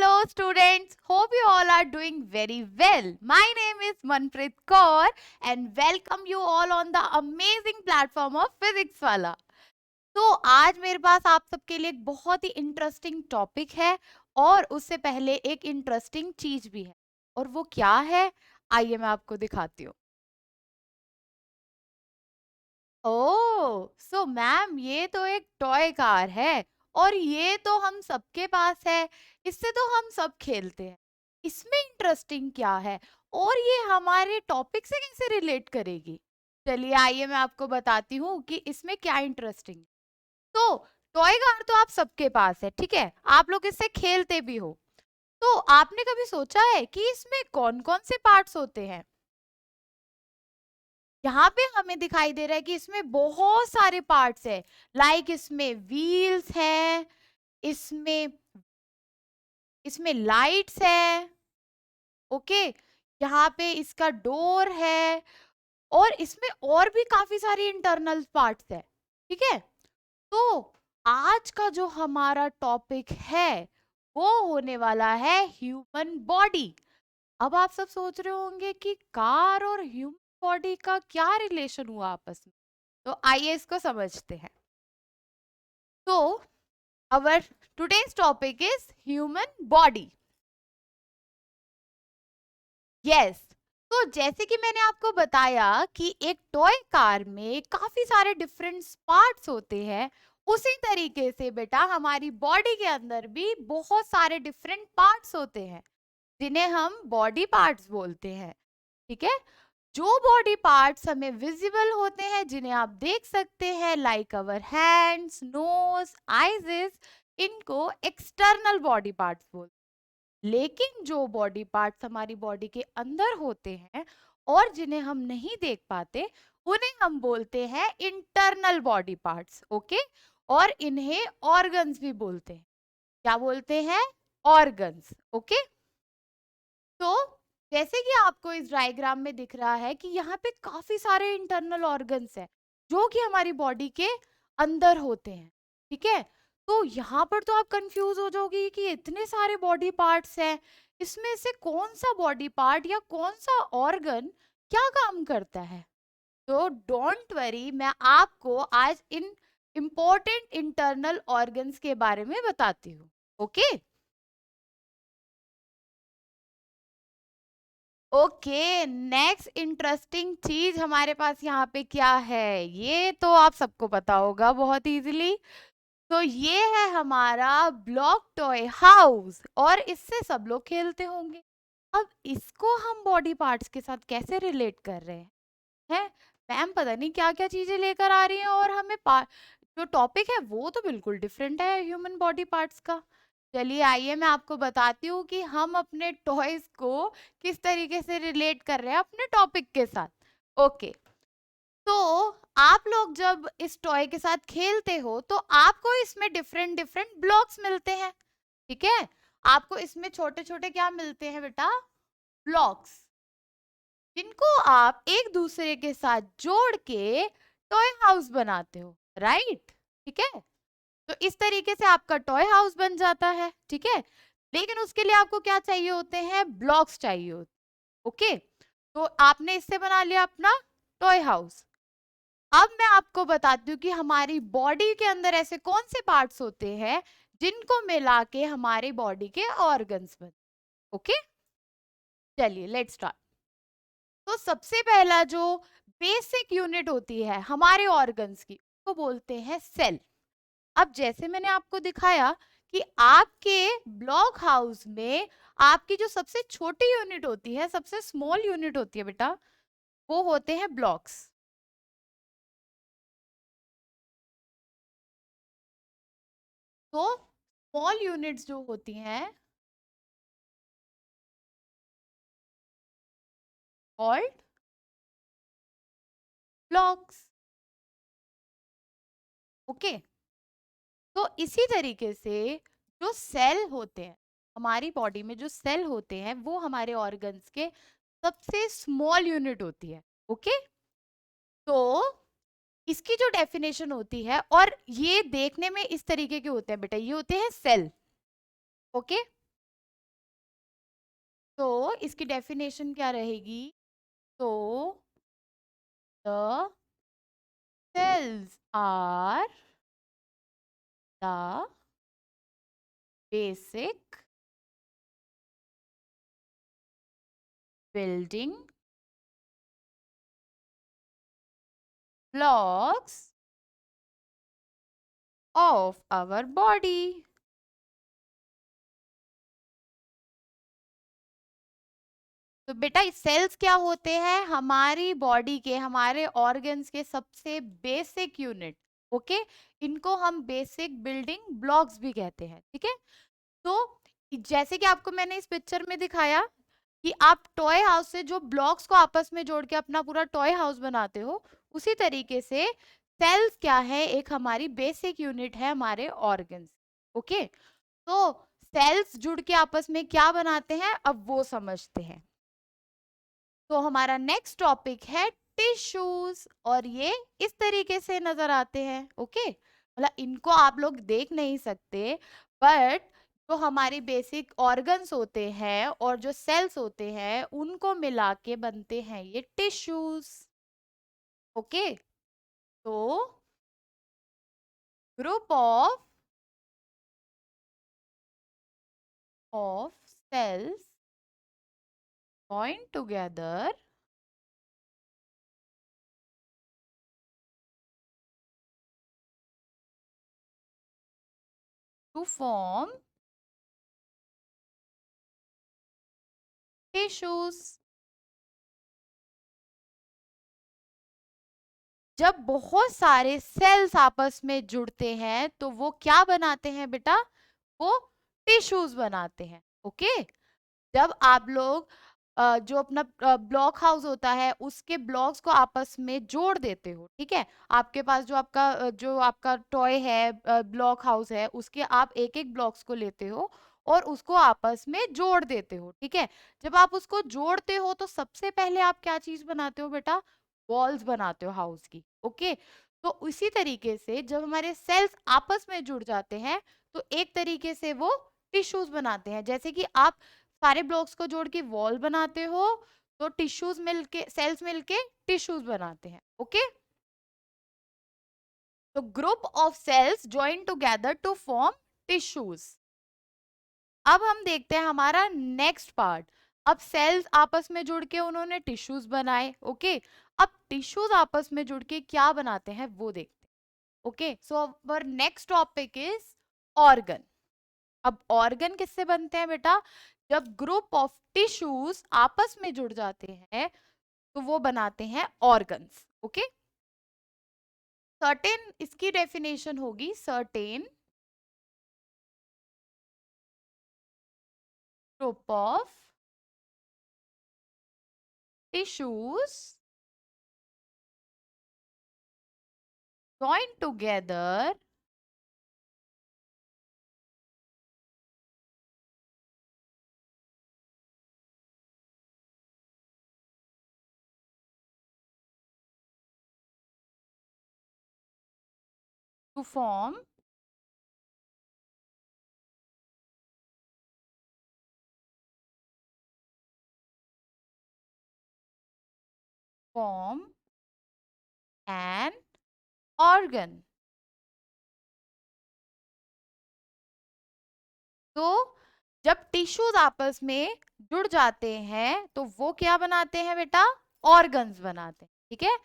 Hello students, hope you all are doing very well. My name is Manpreet Kaur and welcome you all on the amazing platform of Physics वाला। तो आज मेरे पास आप सबके लिए एक बहुत ही इंटरेस्टिंग टॉपिक है और उससे पहले एक इंटरेस्टिंग चीज भी है और वो क्या है आइए मैं आपको दिखाती हूँ। ओह सो मैम ये तो एक टॉय कार है और ये तो हम सबके पास है, इससे तो हम सब खेलते हैं। इसमें इंटरेस्टिंग क्या है और ये हमारे टॉपिक से कैसे रिलेट करेगी? चलिए आइए मैं आपको बताती हूँ कि इसमें क्या इंटरेस्टिंग है। तो टॉय कार तो आप सबके पास है, ठीक है, आप लोग इससे खेलते भी हो। तो आपने कभी सोचा है कि इसमें कौन कौन से पार्ट्स होते हैं? यहाँ पे हमें दिखाई दे रहा है कि इसमें बहुत सारे पार्ट्स है। लाइक इसमें व्हील्स हैं, इसमें इसमें लाइट्स है, ओके, यहाँ पे इसका डोर है और इसमें और भी काफी सारे इंटरनल पार्ट्स है, ठीक है। तो आज का जो हमारा टॉपिक है वो होने वाला है ह्यूमन बॉडी। अब आप सब सोच रहे होंगे कि कार और ह्यूमन बॉडी का क्या रिलेशन हुआ आपस में, तो आइए इसको समझते हैं। तो our today's topic is human body. Yes. तो जैसे कि मैंने आपको बताया कि एक टॉय कार में काफी सारे डिफरेंट पार्ट्स होते हैं, उसी तरीके से बेटा हमारी बॉडी के अंदर भी बहुत सारे डिफरेंट पार्ट्स होते हैं जिन्हें हम बॉडी पार्ट्स बोलते हैं, ठीक है। जो बॉडी पार्ट्स हमें विजिबल होते हैं, जिन्हें आप देख सकते हैं, like our hands, nose, eyes, इनको एक्सटर्नल बॉडी पार्ट्स बोलते हैं। लेकिन जो बॉडी पार्ट्स हमारी बॉडी के अंदर होते हैं और जिन्हें हम नहीं देख पाते, उन्हें हम बोलते हैं इंटरनल बॉडी पार्ट्स, ओके। और इन्हें ऑर्गन्स भी बोलते हैं। क्या बोलते हैं? Organs, okay. तो जैसे कि आपको इस डायग्राम में दिख रहा है कि यहाँ पे काफी सारे इंटरनल ऑर्गन्स हैं जो कि हमारी बॉडी के अंदर होते हैं, ठीक है। तो यहाँ पर तो आप कंफ्यूज हो जाओगे कि इतने सारे बॉडी पार्ट्स हैं, इसमें से कौन सा बॉडी पार्ट या कौन सा ऑर्गन क्या काम करता है। तो डोंट वरी, मैं आपको आज इन इम्पोर्टेंट इंटरनल ऑर्गन्स के बारे में बताती हूँ, ओके। ओके, नेक्स्ट इंटरेस्टिंग चीज हमारे पास यहाँ पे क्या है, ये तो आप सबको पता होगा बहुत इजीली। तो ये है हमारा ब्लॉक टॉय हाउस और इससे सब लोग खेलते होंगे। अब इसको हम बॉडी पार्ट्स के साथ कैसे रिलेट कर रहे हैं? मैम पता नहीं क्या क्या चीजें लेकर आ रही हैं और हमें जो टॉपिक है वो तो बिल्कुल डिफरेंट है ह्यूमन बॉडी पार्ट्स का। चलिए आइए मैं आपको बताती हूँ कि हम अपने टॉयज को किस तरीके से रिलेट कर रहे हैं अपने टॉपिक के साथ, ओके। तो आप लोग जब इस टॉय के साथ खेलते हो तो आपको इसमें डिफरेंट डिफरेंट ब्लॉक्स मिलते हैं, ठीक है। आपको इसमें छोटे छोटे क्या मिलते हैं बेटा? ब्लॉक्स, जिनको आप एक दूसरे के साथ जोड़ के टॉय हाउस बनाते हो, राइट, ठीक है। तो इस तरीके से आपका टॉय हाउस बन जाता है, ठीक है। लेकिन उसके लिए आपको क्या चाहिए होते हैं? ब्लॉक्स चाहिए होते, ओके। तो आपने इससे बना लिया अपना टॉय हाउस। अब मैं आपको बताती हूँ कि हमारी बॉडी के अंदर ऐसे कौन से पार्ट्स होते हैं जिनको मिला के हमारी बॉडी के ऑर्गन्स बनते, ओके। चलिए लेट्स स्टार्ट। तो सबसे पहला जो बेसिक यूनिट होती है हमारे ऑर्गन्स की, उसको बोलते हैं सेल। अब जैसे मैंने आपको दिखाया कि आपके ब्लॉक हाउस में आपकी जो सबसे छोटी यूनिट होती है, सबसे स्मॉल यूनिट होती है बेटा, वो होते हैं ब्लॉक्स। तो स्मॉल यूनिट्स जो होती हैं कॉल्ड ब्लॉक्स, ओके। तो इसी तरीके से जो सेल होते हैं हमारी बॉडी में, जो सेल होते हैं वो हमारे ऑर्गन्स के सबसे स्मॉल यूनिट होती है, ओके। तो इसकी जो डेफिनेशन होती है, और ये देखने में इस तरीके के होते हैं बेटा, ये होते हैं सेल, ओके। तो इसकी डेफिनेशन क्या रहेगी? तो the cells are the basic building blocks of our body. तो बेटा सेल्स क्या होते हैं? हमारी बॉडी के, हमारे ऑर्गन्स के सबसे बेसिक यूनिट। ओके, इनको हम बेसिक बिल्डिंग ब्लॉक्स भी कहते हैं। ठीक है, तो जैसे कि आपको मैंने इस पिक्चर में दिखाया कि आप टॉय हाउस से जो ब्लॉक्स को आपस में जोड़ के अपना पूरा टॉय हाउस बनाते हो, उसी तरीके से सेल्स क्या है? एक हमारी बेसिक यूनिट है हमारे ऑर्गन्स। ओके, तो सेल्स जुड़ के आपस में क्या बनाते हैं, अब वो समझते हैं। तो हमारा नेक्स्ट टॉपिक है टिश्यूज, और ये इस तरीके से नजर आते हैं। ओके, मतलब इनको आप लोग देख नहीं सकते, बट जो हमारी बेसिक ऑर्गन्स होते हैं और जो सेल्स होते हैं उनको मिला के बनते हैं ये टिश्यूज। ओके, तो group of cells join together to form tissues। जब बहुत सारे सेल्स आपस में जुड़ते हैं तो वो क्या बनाते हैं बेटा? वो टिश्यूज बनाते हैं। ओके, जब आप लोग जो अपना ब्लॉक हाउस होता है उसके ब्लॉक्स को आपस में जोड़ देते हो, ठीक है, आपके पास जो आपका टॉय है, ब्लॉक हाउस है, उसके आप एक एक ब्लॉक्स को लेते हो और उसको आपस में जोड़ देते हो। ठीक है, जब आप उसको जोड़ते हो तो सबसे पहले आप क्या चीज बनाते हो बेटा? वॉल्स बनाते हो हाउस की। ओके, तो उसी तरीके से जब हमारे सेल्स आपस में जुड़ जाते हैं तो एक तरीके से वो टिश्यूज बनाते हैं। जैसे कि आप सारे ब्लॉक्स को जोड़ के वॉल बनाते हो, तो टिश्यूज मिलके, सेल्स मिलके टिश्यूज बनाते हैं। ओके, तो group of cells join together to form tissues. अब हम देखते हैं हमारा नेक्स्ट पार्ट। अब सेल्स आपस में जुड़ के उन्होंने टिश्यूज बनाए। ओके, अब टिश्यूज आपस में जुड़ के क्या बनाते हैं वो देखते हैं। Okay, so our next topic is organ. अब ऑर्गन किससे बनते हैं बेटा? जब ग्रुप ऑफ टिश्यूज आपस में जुड़ जाते हैं तो वो बनाते हैं ऑर्गन्स। ओके, सर्टेन इसकी डेफिनेशन होगी, certain group of tissues join together to form an organ। तो जब टिश्यूज आपस में जुड़ जाते हैं तो वो क्या बनाते हैं बेटा? ऑर्गन्स बनाते हैं। ठीक है,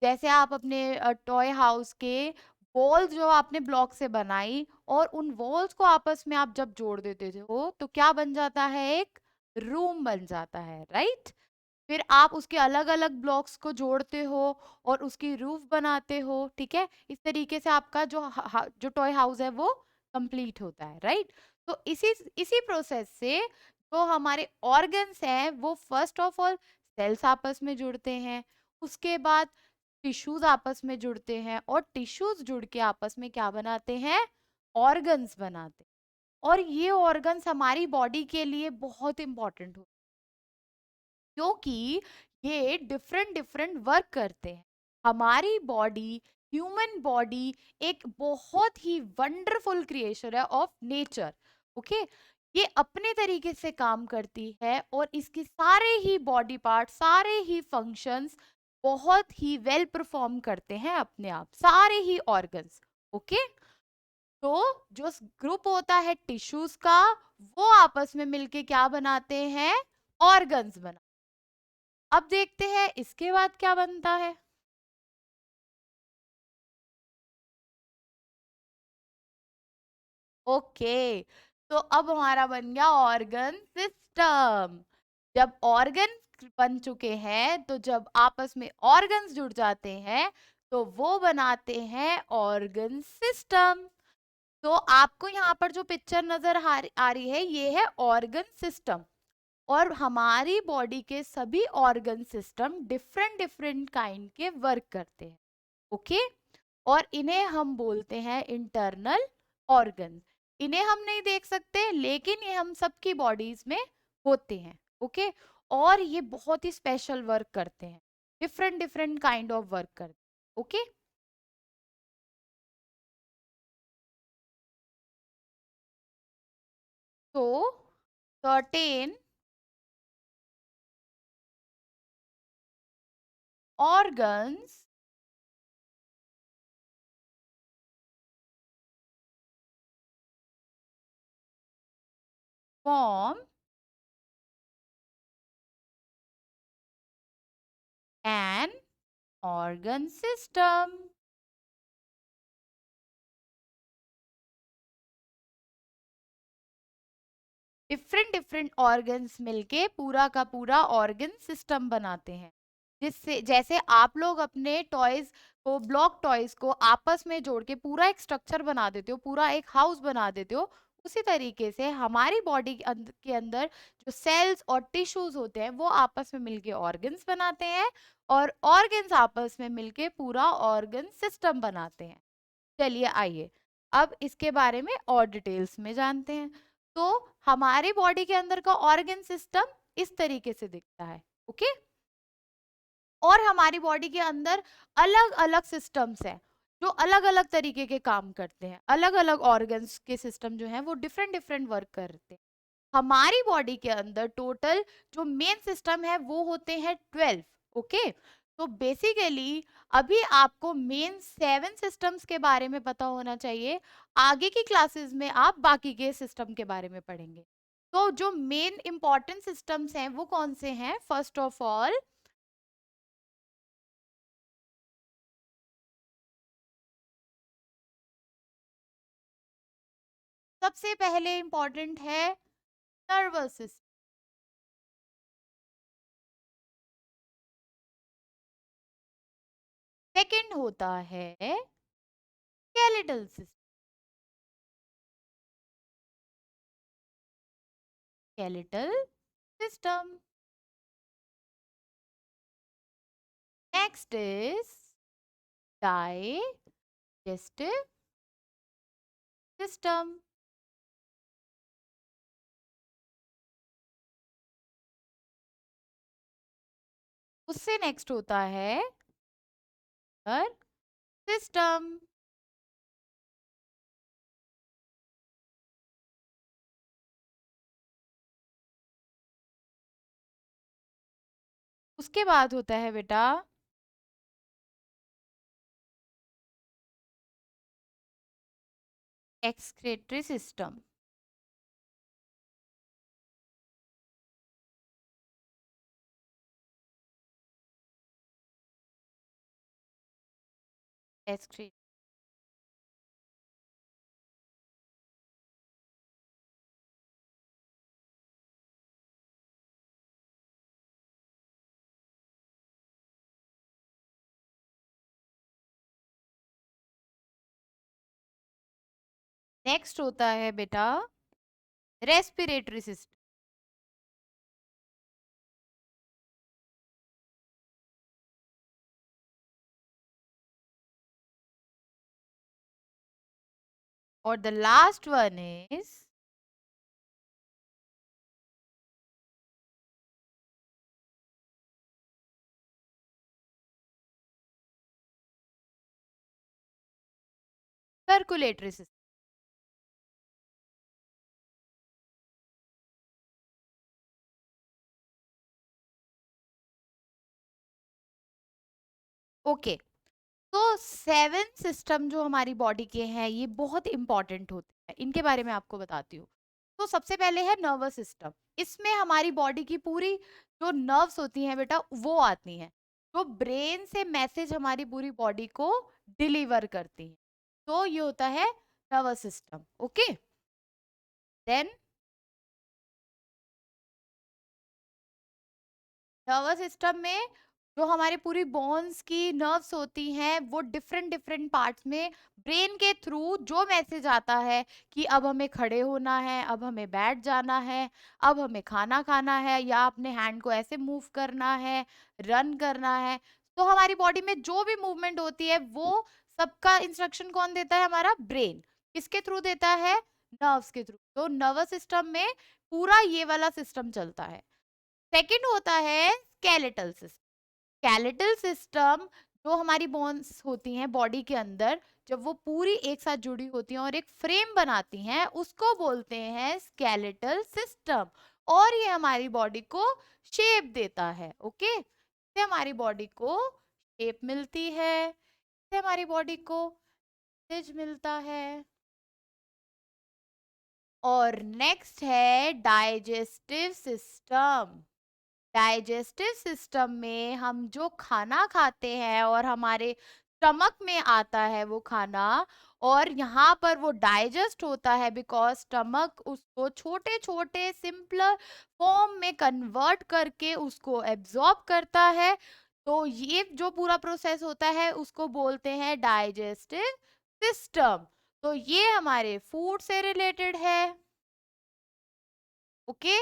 जैसे आप अपने टॉय हाउस के वॉल्स जो आपने ब्लॉक से बनाई और उन वॉल्स को आपस में आप जब जोड़ देते थे हो तो क्या बन जाता है? एक रूम बन जाता है, राइट? फिर आप उसके अलग अलग ब्लॉक्स को जोड़ते हो और उसकी रूफ बनाते हो। ठीक है, इस तरीके से आपका जो टॉय हाउस है वो कंप्लीट होता है, राइट? तो इसी इसी प्रोसेस से जो हमारे ऑर्गन्स हैं वो फर्स्ट ऑफ ऑल सेल्स आपस में जुड़ते हैं, उसके बाद टिश्यूज आपस में जुड़ते हैं और टिश्यूज जुड़ के आपस में क्या बनाते हैं? ऑर्गन्स बनाते हैं। और ये ऑर्गन्स हमारी बॉडी के लिए बहुत इंपॉर्टेंट होते हैं क्योंकि ये डिफरेंट डिफरेंट वर्क करते हैं। हमारी बॉडी, ह्यूमन बॉडी एक बहुत ही वंडरफुल क्रिएशन है ऑफ नेचर। ओके, ये अपने तरीके से काम करती है और इसके सारे ही बॉडी पार्ट, सारे ही फंक्शंस बहुत ही वेल परफॉर्म करते हैं अपने आप, सारे ही ऑर्गन्स। ओके, तो जो ग्रुप होता है टिश्यूज का, वो आपस में मिलके क्या बनाते हैं? ऑर्गन्स बना। अब देखते हैं इसके बाद क्या बनता है। ओके, तो अब हमारा बन गया ऑर्गन सिस्टम। जब ऑर्गन बन चुके हैं, तो जब आपस में ऑर्गन्स जुड़ जाते हैं, तो वो बनाते हैं ऑर्गन सिस्टम। तो आपको यहाँ पर जो पिक्चर नजर आ रही है, ये है ऑर्गन सिस्टम। और हमारी बॉडी के सभी organ system different different kind के वर्क करते हैं। ओके, और इन्हें हम बोलते हैं इंटरनल ऑर्गन। इन्हें हम नहीं देख सकते, लेकिन ये हम सबकी बॉडीज में होते हैं। ओके, और ये बहुत ही स्पेशल वर्क करते हैं, different different kind of work करते हैं। ओके, तो certain organs form an organ system। Different different organs मिलके पूरा का पूरा ऑर्गन सिस्टम बनाते हैं। जिससे जैसे आप लोग अपने टॉयज को, ब्लॉक टॉयज को आपस में जोड़ के पूरा एक स्ट्रक्चर बना देते हो, पूरा एक हाउस बना देते हो, उसी तरीके से हमारी बॉडी के अंदर जो सेल्स और टिश्यूज होते हैं, वो आपस में मिलके ऑर्गन्स बनाते हैं, और ऑर्गन्स आपस में मिलके पूरा ऑर्गन सिस्टम बनाते हैं। चलिए आइए अब इसके बारे में और डिटेल्स में जानते हैं। तो हमारे बॉडी के अंदर का ऑर्गन सिस्टम इस तरीके से दिखता है। ओके, और हमारी बॉडी के अंदर अलग अलग सिस्टम्स हैं जो अलग अलग तरीके के काम करते हैं। अलग अलग ऑर्गन्स के सिस्टम जो हैं वो डिफरेंट डिफरेंट वर्क करते हैं। हमारी बॉडी के अंदर टोटल जो मेन सिस्टम है वो होते हैं 12। ओके, तो बेसिकली अभी आपको मेन 7 सिस्टम्स के बारे में पता होना चाहिए। आगे की क्लासेस में आप बाकी के सिस्टम के बारे में पढ़ेंगे। तो जो मेन इंपॉर्टेंट सिस्टम्स हैं वो कौन से हैं? फर्स्ट ऑफ ऑल, सबसे पहले इंपॉर्टेंट है नर्वस सिस्टम। सेकंड होता है skeletal system. Skeletal system. Next is digestive system. उससे नेक्स्ट होता है सिस्टम। उसके बाद होता है बेटा एक्सक्रेटरी सिस्टम। एक्सक्रेट नेक्स्ट होता है बेटा रेस्पिरेटरी सिस्टम। और the last one is circulatory system. Okay, तो 7 सिस्टम जो हमारी बॉडी के हैं ये बहुत इंपॉर्टेंट होते हैं, इनके बारे में आपको बताती हूँ। तो सबसे पहले है नर्वस सिस्टम। इसमें हमारी बॉडी की पूरी जो नर्व्स होती हैं बेटा वो आती हैं, जो ब्रेन से मैसेज हमारी पूरी बॉडी को डिलीवर करती हैं। तो ये होता है nervous system. Okay, then nervous system में जो हमारे पूरी बोन्स की नर्व्स होती हैं वो डिफरेंट डिफरेंट पार्ट्स में ब्रेन के थ्रू जो मैसेज आता है कि अब हमें खड़े होना है, अब हमें बैठ जाना है, अब हमें खाना खाना है, या अपने हैंड को ऐसे मूव करना है, रन करना है। तो हमारी बॉडी में जो भी मूवमेंट होती है वो सबका इंस्ट्रक्शन कौन देता है? हमारा ब्रेन। किसके थ्रू देता है? नर्व्स के थ्रू। तो नर्वस सिस्टम में पूरा ये वाला सिस्टम चलता है। सेकंड होता है स्केलेटल सिस्टम। स्केलेटल सिस्टम जो हमारी बोन्स होती हैं बॉडी के अंदर, जब वो पूरी एक साथ जुड़ी होती हैं और एक फ्रेम बनाती हैं, उसको बोलते हैं स्केलेटल सिस्टम। और ये हमारी बॉडी को शेप देता है। ओके, इससे हमारी बॉडी को शेप मिलती है, इससे हमारी बॉडी को मैसेज मिलता है। और नेक्स्ट है डाइजेस्टिव सिस्टम। डाइजेस्टिव सिस्टम में हम जो खाना खाते हैं और हमारे स्टमक में आता है वो खाना, और यहाँ पर वो डाइजेस्ट होता है बिकॉज स्टमक उसको छोटे छोटे सिंपलर फॉर्म में कन्वर्ट करके उसको एब्जॉर्ब करता है। तो ये जो पूरा प्रोसेस होता है उसको बोलते हैं डाइजेस्टिव सिस्टम। तो ये हमारे फूड से रिलेटेड है। ओके,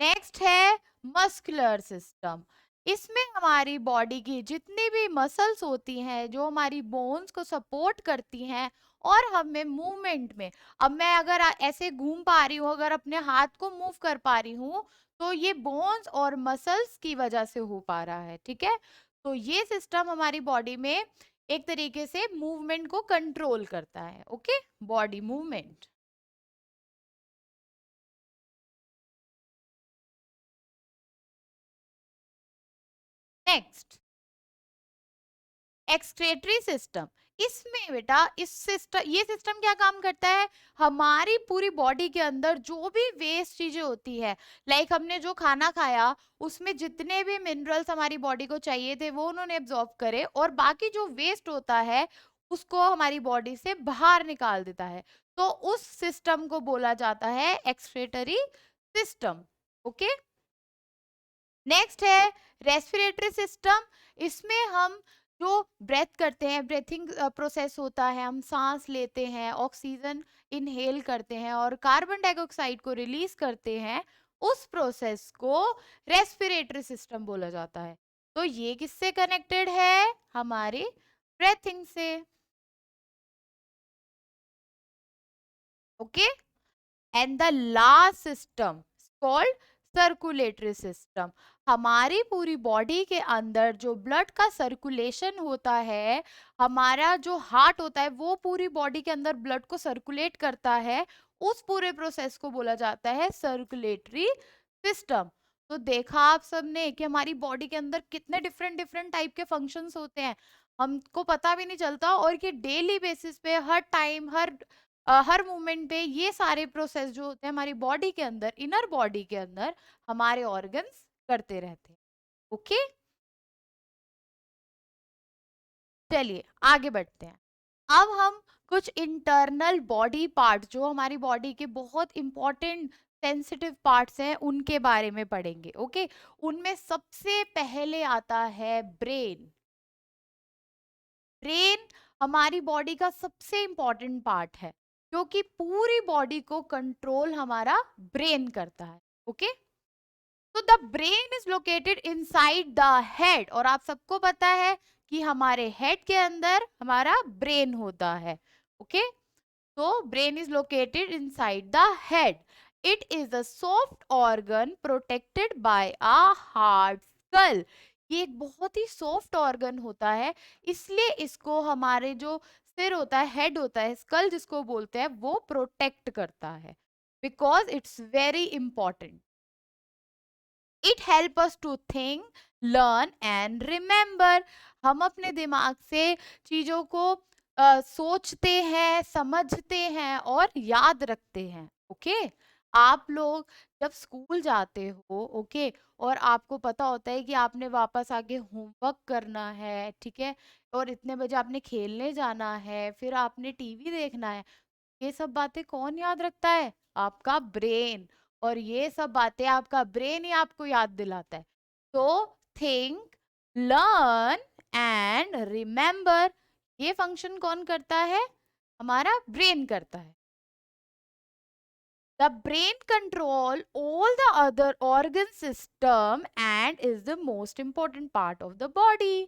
नेक्स्ट है मस्कुलर सिस्टम। इसमें हमारी बॉडी की जितनी भी मसल्स होती हैं जो हमारी बोन्स को सपोर्ट करती हैं और हमें मूवमेंट में, अब मैं अगर ऐसे घूम पा रही हूँ, अगर अपने हाथ को मूव कर पा रही हूँ, तो ये बोन्स और मसल्स की वजह से हो पा रहा है। ठीक है, तो ये सिस्टम हमारी बॉडी में एक तरीके से मूवमेंट को कंट्रोल करता है। Okay, body movement. Next excretory system. इसमें बेटा इस सिस्टम, ये सिस्टम क्या काम करता है? हमारी पूरी बॉडी के अंदर जो भी वेस्ट चीजें होती है, लाइक हमने जो खाना खाया उसमें जितने भी मिनरल्स हमारी बॉडी को चाहिए थे वो उन्होंने एब्जॉर्ब करे, और बाकी जो वेस्ट होता है उसको हमारी बॉडी से बाहर निकाल देता है। तो उस सिस्टम को बोला जाता है एक्सक्रेटरी सिस्टम। ओके, नेक्स्ट है रेस्पिरेटरी सिस्टम। इसमें हम जो ब्रेथ करते हैं, ब्रेथिंग प्रोसेस होता है, हम सांस लेते हैं, ऑक्सीजन इनहेल करते हैं और कार्बन डाइऑक्साइड को रिलीज करते हैं, उस प्रोसेस को रेस्पिरेटरी सिस्टम बोला जाता है। तो ये किससे कनेक्टेड है? हमारे ब्रेथिंग से। Okay, and the last system called circulatory system. हमारी पूरी बॉडी के अंदर जो ब्लड का सर्कुलेशन होता है, हमारा जो हार्ट होता है वो पूरी बॉडी के अंदर ब्लड को सर्कुलेट करता है, उस पूरे प्रोसेस को बोला जाता है सर्कुलेटरी सिस्टम। तो देखा आप सबने कि हमारी बॉडी के अंदर कितने डिफरेंट डिफरेंट टाइप के फंक्शंस होते हैं, हमको पता भी नहीं चलता, और ये डेली बेसिस पे हर टाइम हर मोमेंट पे ये सारे प्रोसेस जो होते हैं हमारी बॉडी के अंदर, इनर बॉडी के अंदर हमारे ऑर्गन्स करते रहते हैं। ओके, चलिए आगे बढ़ते हैं। अब हम कुछ इंटरनल बॉडी पार्ट जो हमारी बॉडी के बहुत इंपॉर्टेंट सेंसिटिव पार्ट्स हैं उनके बारे में पढ़ेंगे। ओके, उनमें सबसे पहले आता है ब्रेन। ब्रेन हमारी बॉडी का सबसे इंपॉर्टेंट पार्ट है क्योंकि पूरी बॉडी को कंट्रोल हमारा ब्रेन करता है। ओके, तो the brain is located inside the head, और आप सबको पता है कि हमारे हेड के अंदर हमारा ब्रेन होता है। ओके, तो brain is located inside the head. It is a soft organ protected by a hard skull. ये एक बहुत ही सॉफ्ट ऑर्गन होता है, इसलिए इसको हमारे जो सिर होता है, हेड होता है, स्कल जिसको बोलते हैं, वो प्रोटेक्ट करता है because it's very important. It helps us to think, learn and remember. हम अपने दिमाग से चीजों को सोचते हैं, समझते हैं और याद रखते हैं। ओके, आप लोग जब स्कूल जाते हो, ओके, और आपको पता होता है कि आपने वापस आके होमवर्क करना है, ठीक है, और इतने बजे आपने खेलने जाना है, फिर आपने टीवी देखना है, ये सब बातें कौन याद रखता है? आपका ब्रेन। और ये सब बातें आपका ब्रेन ही आपको याद दिलाता है। तो थिंक, लर्न एंड रिमेम्बर, ये फंक्शन कौन करता है? हमारा ब्रेन करता है। The brain control all the other organ system and is the most important part of the body.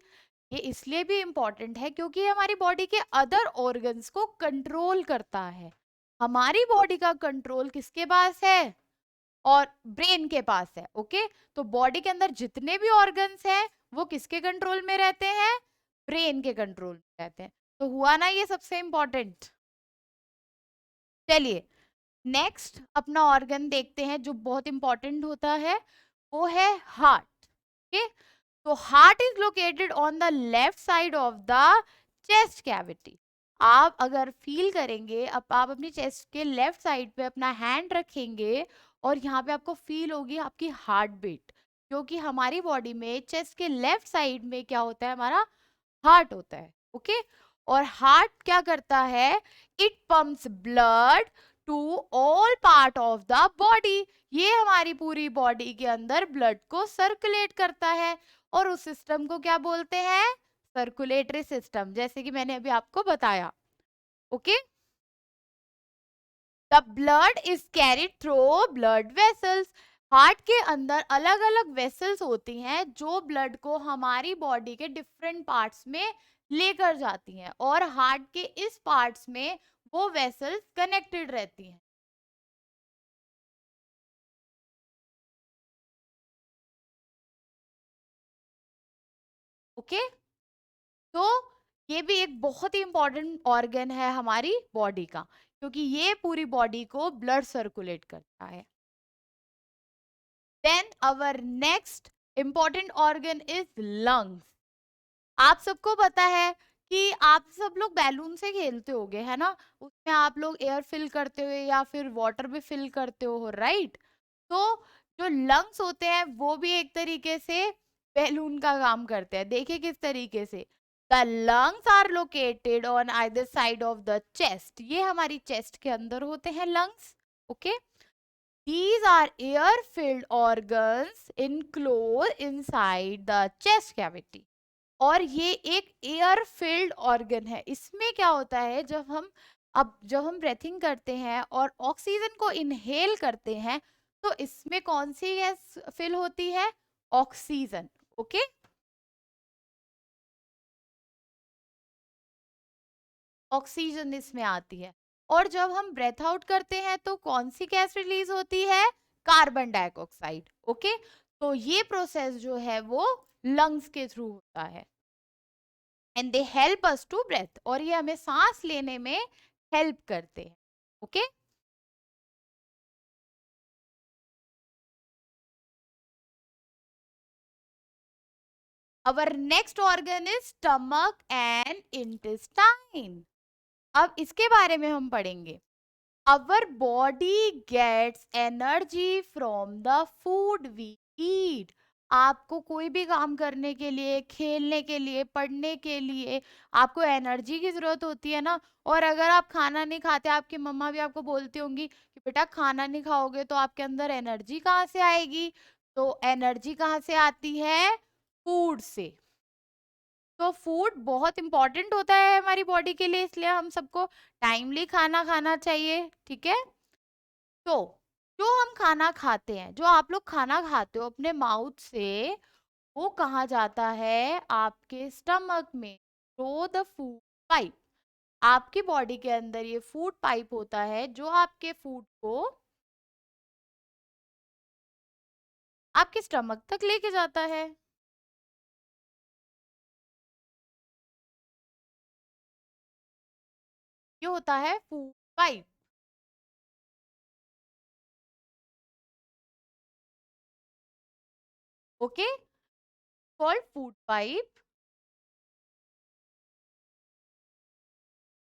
ये इसलिए भी इम्पोर्टेंट है क्योंकि ये हमारी बॉडी के अदर ऑर्गन्स को कंट्रोल करता है। हमारी बॉडी का कंट्रोल किसके पास है? और ब्रेन के पास है। ओके, तो बॉडी के अंदर जितने भी ऑर्गन्स हैं वो किसके कंट्रोल में रहते हैं? ब्रेन के कंट्रोल में रहते हैं। तो हुआ ना ये सबसे इम्पोर्टेंट। चलिए नेक्स्ट अपना ऑर्गन देखते हैं जो बहुत इंपॉर्टेंट होता है, वो है हार्ट। ओके, तो heart is located on the left side of the chest cavity. आप अगर फील करेंगे, अब आप अपनी चेस्ट के लेफ्ट साइड पे अपना हैंड रखेंगे और यहाँ पे आपको फील होगी आपकी हार्ट बीट, क्योंकि हमारी बॉडी में चेस्ट के लेफ्ट साइड में क्या होता है? हमारा हार्ट होता है। ओके, और हार्ट क्या करता है? It pumps blood to all part of the body. ये हमारी पूरी बॉडी के अंदर ब्लड को सर्कुलेट करता है और उस सिस्टम को क्या बोलते हैं? सर्कुलेटरी सिस्टम, जैसे कि मैंने अभी आपको बताया। Okay, the blood is carried through blood vessels. Heart के अंदर अलग अलग वेसल्स होती हैं जो ब्लड को हमारी बॉडी के डिफरेंट पार्ट्स में लेकर जाती हैं, और हार्ट के इस पार्ट्स में वो वेसल्स कनेक्टेड रहती हैं। ओके, तो ये भी एक बहुत ही इंपॉर्टेंट ऑर्गन है हमारी बॉडी का, क्योंकि ये पूरी बॉडी को ब्लड सर्कुलेट करता है। Then our next important organ is lungs. आप सबको पता है कि आप सब लोग बैलून से खेलते होगे, है ना? उसमें आप लोग एयर फिल करते हुए या फिर वाटर भी फिल करते हो, राइट? तो जो लंग्स होते हैं वो भी एक तरीके से बैलून का काम करते हैं। देखिए किस तरीके से। The lungs are located on either side of the chest. ये हमारी चेस्ट के अंदर होते हैं lungs. Okay, these are air filled organs enclosed inside the chest cavity। और ये एक एयर फिल्ड ऑर्गन है। इसमें क्या होता है, जब हम ब्रेथिंग करते हैं और ऑक्सीजन को इनहेल करते हैं, तो इसमें कौन सी गैस फिल होती है? ऑक्सीजन। ओके, ऑक्सीजन इसमें आती है। और जब हम ब्रेथ आउट करते हैं तो कौन सी गैस रिलीज होती है? Carbon dioxide. ओके, तो ये प्रोसेस जो है वो लंग्स के थ्रू होता है and they help us to breathe, और ये हमें सांस लेने में हेल्प करते हैं। Okay, our next organ is stomach and intestine. अब इसके बारे में हम पढ़ेंगे। Our body gets energy from the food we eat. आपको कोई भी काम करने के लिए, खेलने के लिए, पढ़ने के लिए आपको एनर्जी की जरूरत होती है ना। और अगर आप खाना नहीं खाते, आपकी मम्मा भी आपको बोलती होंगी कि बेटा खाना नहीं खाओगे तो आपके अंदर एनर्जी कहाँ से आएगी? तो एनर्जी कहाँ से आती है? फूड से। तो फूड बहुत इंपॉर्टेंट होता है हमारी बॉडी के लिए, इसलिए हम सबको टाइमली खाना खाना चाहिए। ठीक है, तो जो हम खाना खाते हैं, जो आप लोग खाना खाते हो अपने माउथ से, वो कहाँ जाता है? आपके स्टमक में, थ्रू द फूड पाइप। आपकी बॉडी के अंदर ये फूड पाइप होता है जो आपके फूड को आपके स्टमक तक लेके जाता है। ये होता है food pipe. Okay, called food pipe.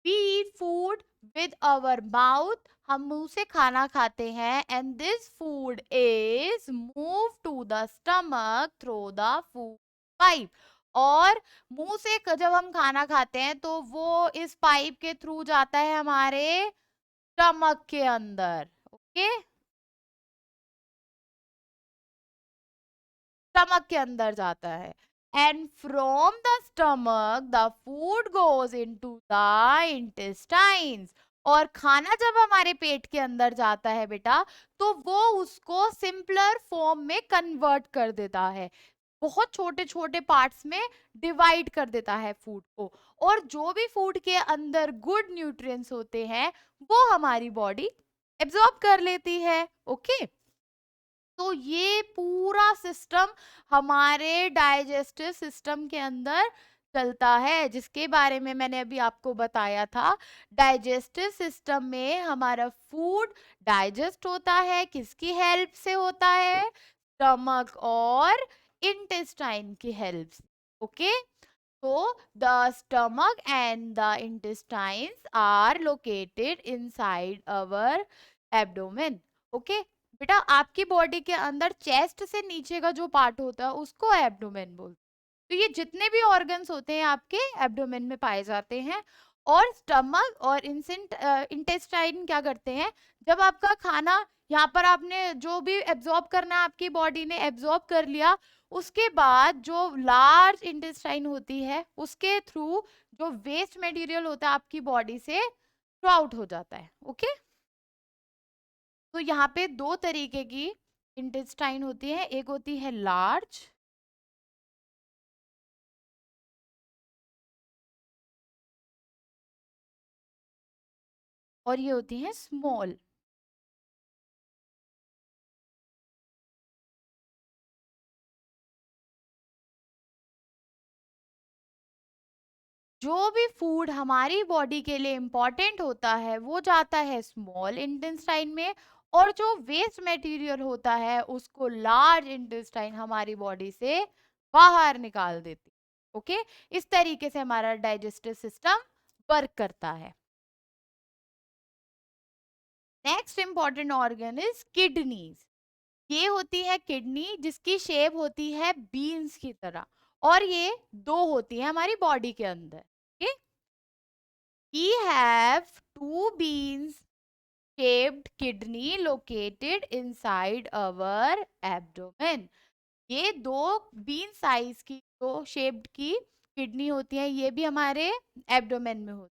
We eat food with our mouth. हम मुंह से खाना खाते हैं. And this food is moved to the stomach through the food pipe. और मुंह से जब हम खाना खाते हैं तो वो इस पाइप के थ्रू जाता है हमारे स्टमक के अंदर. ओके, स्टमक के अंदर जाता है. And from the stomach the food goes into the intestines. और खाना जब हमारे पेट के अंदर जाता है बेटा, तो वो उसको सिंपलर फॉर्म में कन्वर्ट कर देता है. बहुत छोटे छोटे पार्ट्स में डिवाइड कर देता है फूड को. और जो भी फूड के अंदर गुड न्यूट्रिएंट्स होते हैं वो हमारी बॉडी एब्जॉर्ब कर लेती है. ओके, तो ये पूरा सिस्टम हमारे डाइजेस्टिव सिस्टम के अंदर चलता है, जिसके बारे में मैंने अभी आपको बताया था. डाइजेस्टिव सिस्टम में हमारा फूड डाइजेस्ट होता है. किसकी हेल्प से होता है? स्टमक और इंटेस्टाइन की हेल्प से. Okay, so the stomach and the intestines are located inside our abdomen. Okay, बेटा आपकी बॉडी के अंदर चेस्ट से नीचे का जो पार्ट होता है उसको एब्डोमेन बोलते हैं. तो ये जितने भी ऑर्गन्स होते हैं आपके एब्डोमेन में पाए जाते हैं. और स्टमक और इंटेस्टाइन क्या करते हैं? जब आपका खाना यहाँ पर आपने जो भी एब्जॉर्ब करना है आपकी बॉडी ने एब्जॉर्ब कर लिया, उसके बाद जो लार्ज इंटेस्टाइन होती है उसके थ्रू जो वेस्ट मटेरियल होता है आपकी बॉडी से थ्रू आउट हो जाता है. ओके, तो यहाँ पे दो तरीके की इंटेस्टाइन होती है. एक होती है लार्ज और ये होती है स्मॉल. जो भी फूड हमारी बॉडी के लिए इम्पोर्टेंट होता है वो जाता है स्मॉल इंटेस्टाइन में. और जो वेस्ट मटेरियल होता है उसको लार्ज इंटेस्टाइन हमारी बॉडी से बाहर निकाल देती. ओके, इस तरीके से हमारा डाइजेस्टिव सिस्टम वर्क करता है. Next important organ is kidneys. ये होती है किडनी जिसकी शेप होती है बीन्स की तरह. और ये दो होती है हमारी बॉडी के अंदर. okay? We have two beans shaped kidney located inside our abdomen. ये दो बीन साइज की दो शेप्ड की किडनी होती है, ये भी हमारे एब्डोमेन में होती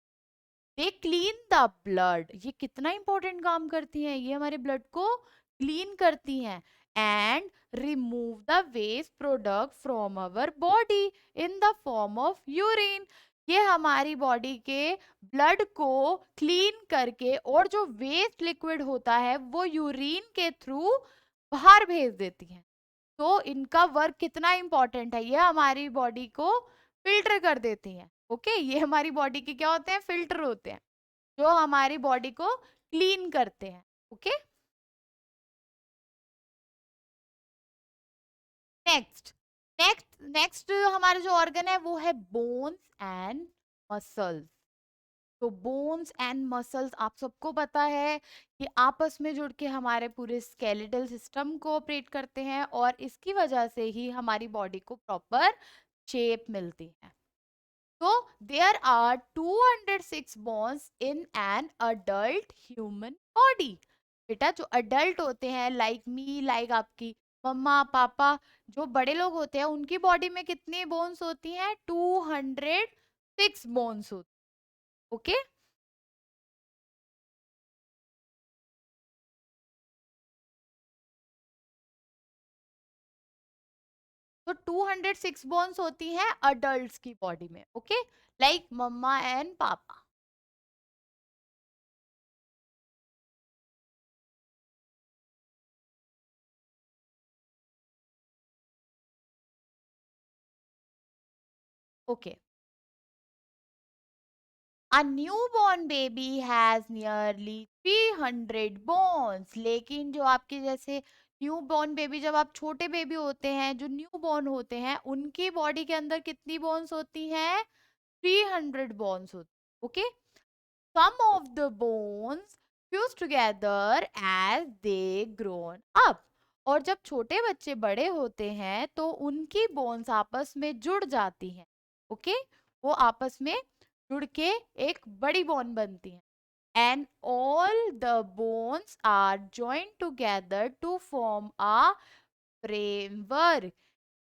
है. They clean the blood. ये कितना इंपॉर्टेंट काम करती हैं? ये हमारे ब्लड को क्लीन करती हैं. And remove the waste product from our body in the form of urine. ये हमारी बॉडी के ब्लड को क्लीन करके और जो वेस्ट लिक्विड होता है वो यूरिन के थ्रू बाहर भेज देती हैं. तो इनका वर्क कितना इंपॉर्टेंट है? ये हमारी बॉडी को फिल्टर कर देती हैं. ओके, ये हमारी बॉडी के क्या होते हैं? फिल्टर होते हैं जो हमारी बॉडी को क्लीन करते हैं. ओके, नेक्स्ट नेक्स्ट नेक्स्ट हमारा जो ऑर्गन है वो है बोन्स एंड मसल्स. तो बोन्स एंड मसल्स आप सबको पता है कि आपस में जुड़ के हमारे पूरे स्केलेटल सिस्टम को ऑपरेट करते हैं और इसकी वजह से ही हमारी बॉडी को प्रॉपर शेप मिलती है. तो there are 206 bones in an adult human body. बेटा जो अडल्ट होते हैं लाइक मी, लाइक आपकी मम्मा पापा, जो बड़े लोग होते हैं उनकी बॉडी में कितनी बोन्स होती हैं? 206 बोन्स होती. ओके, तो 206 बोन्स होती हैं अडल्ट्स की बॉडी में. ओके, लाइक मम्मा एंड पापा. Okay, A newborn baby has nearly 300 bones. लेकिन जो आपके जैसे न्यू बॉर्न बेबी, जब आप छोटे बेबी होते हैं, जो न्यू बॉर्न होते हैं, उनकी बॉडी के अंदर कितनी बोन्स होती हैं? 300 बोन्स होती, okay. Some of the bones fuse together as they grown up. और जब छोटे बच्चे बड़े होते हैं तो उनकी बोन्स आपस में जुड़ जाती हैं, ओके। वो आपस में जुड़ के एक बड़ी बोन बनती हैं। And all the bones are joined together to form a framework।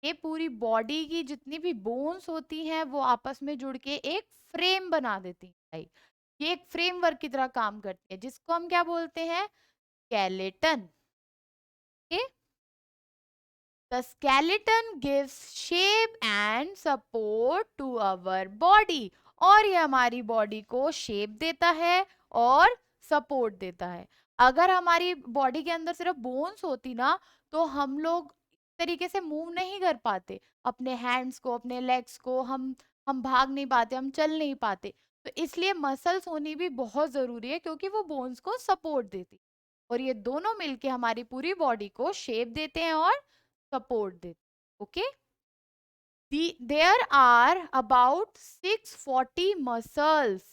ये पूरी बॉडी की जितनी भी बोन्स होती हैं वो आपस में जुड़ के एक फ्रेम बना देती है। ये एक फ्रेमवर्क की तरह काम करती है, जिसको हम क्या बोलते हैं? Skeleton. The skeleton gives shape and support to our body। और ये हमारी बॉडी को शेप देता है और सपोर्ट देता है। अगर हमारी बॉडी के अंदर सिर्फ बोन्स होती ना, तो हम लोग इस तरीके से मूव नहीं कर पाते। अपने हैंड्स को, अपने लेग्स को हम भाग नहीं पाते, हम चल नहीं पाते। तो इसलिए मसल्स होनी भी बहुत जरूरी है, क्योंकि वो बोन्स को सपोर्ट देती, और ये दोनों मिलके हमारी पूरी बॉडी को शेप देते हैं और सपोर्ट देते, okay. There are about 640 muscles.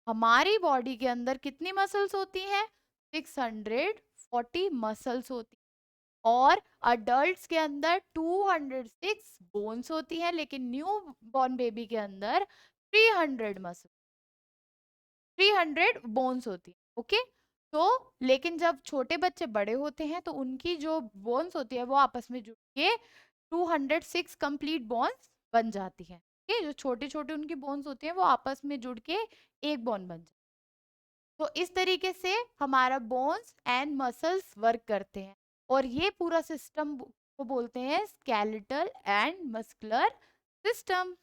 हमारी बॉडी के अंदर कितनी मसल्स होती हैं? 640 मसल्स होती हैं। और अडल्ट्स के अंदर 206 बोन्स होती हैं, लेकिन न्यू बॉर्न बेबी के अंदर 300 मसल 300 बोन्स होती है, ओके। तो लेकिन जब छोटे बच्चे बड़े होते हैं तो उनकी जो बोन्स होती है वो आपस में जुड़ के 206 कंप्लीट बोन्स बन जाती है, ओके। जो छोटे छोटे उनकी बोन्स होती है वो आपस में जुड़ के एक बोन बन जाती है। तो इस तरीके से हमारा बोन्स एंड मसल्स वर्क करते हैं, और ये पूरा सिस्टम को बोलते हैं स्केलेटल एंड मस्कुलर सिस्टम।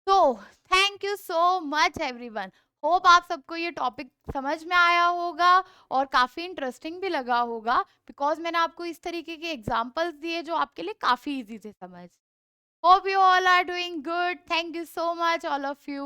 तो thank you so much everyone. Hope आप सबको ये टॉपिक समझ में आया होगा और काफी इंटरेस्टिंग भी लगा होगा, बिकॉज मैंने आपको इस तरीके के एग्जांपल्स दिए जो आपके लिए काफी इजी थे समझ। Hope you all are doing good. Thank you so much all of you.